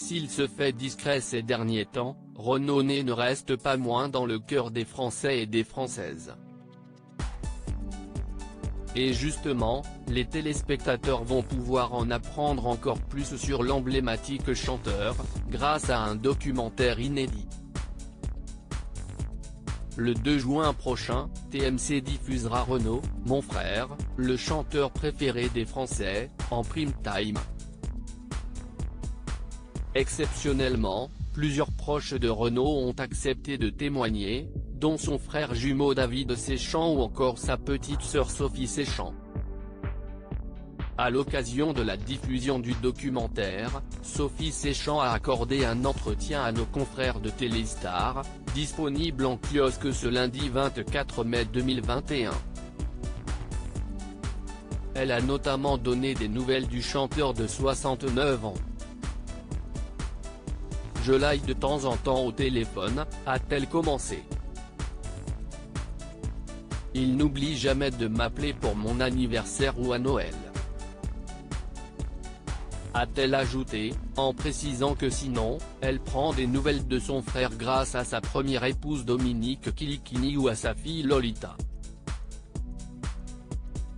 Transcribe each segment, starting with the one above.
S'il se fait discret ces derniers temps, Renaud ne reste pas moins dans le cœur des Français et des Françaises. Et justement, les téléspectateurs vont pouvoir en apprendre encore plus sur l'emblématique chanteur, grâce à un documentaire inédit. Le 2 juin prochain, TMC diffusera Renaud, mon frère, le chanteur préféré des Français, en prime time. Exceptionnellement, plusieurs proches de Renaud ont accepté de témoigner, dont son frère jumeau David Séchant ou encore sa petite sœur Sophie Séchant. À l'occasion de la diffusion du documentaire, Sophie Séchant a accordé un entretien à nos confrères de Téléstar, disponible en kiosque ce lundi 24 mai 2021. Elle a notamment donné des nouvelles du chanteur de 69 ans. Je l'aille de temps en temps au téléphone, a-t-elle commencé. Il n'oublie jamais de m'appeler pour mon anniversaire ou à Noël. A-t-elle ajouté, en précisant que sinon, elle prend des nouvelles de son frère grâce à sa première épouse Dominique Kilikini ou à sa fille Lolita.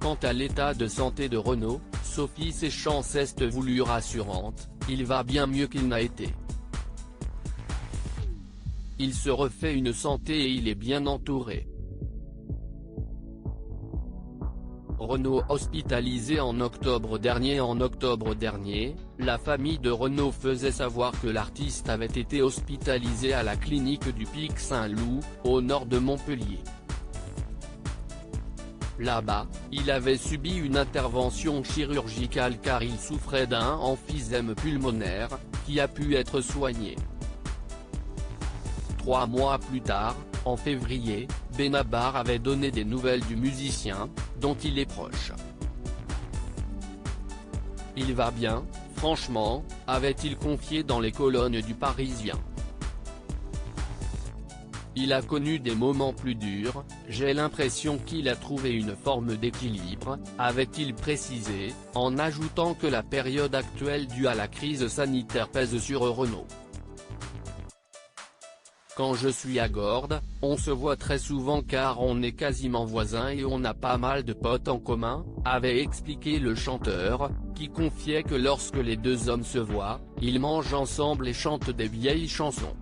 Quant à l'état de santé de Renaud, Sophie Séchant s'est voulue rassurante, il va bien mieux qu'il n'a été. Il se refait une santé et il est bien entouré. Renaud hospitalisé en octobre dernier. En octobre dernier, la famille de Renaud faisait savoir que l'artiste avait été hospitalisé à la clinique du Pic Saint-Loup, au nord de Montpellier. Là-bas, il avait subi une intervention chirurgicale car il souffrait d'un emphysème pulmonaire, qui a pu être soigné. 3 mois plus tard, en février, Benabar avait donné des nouvelles du musicien, dont il est proche. Il va bien, franchement, avait-il confié dans les colonnes du Parisien. Il a connu des moments plus durs, j'ai l'impression qu'il a trouvé une forme d'équilibre, avait-il précisé, en ajoutant que la période actuelle due à la crise sanitaire pèse sur Renaud. Quand je suis à Gordes, on se voit très souvent car on est quasiment voisins et on a pas mal de potes en commun, avait expliqué le chanteur, qui confiait que lorsque les deux hommes se voient, ils mangent ensemble et chantent des vieilles chansons.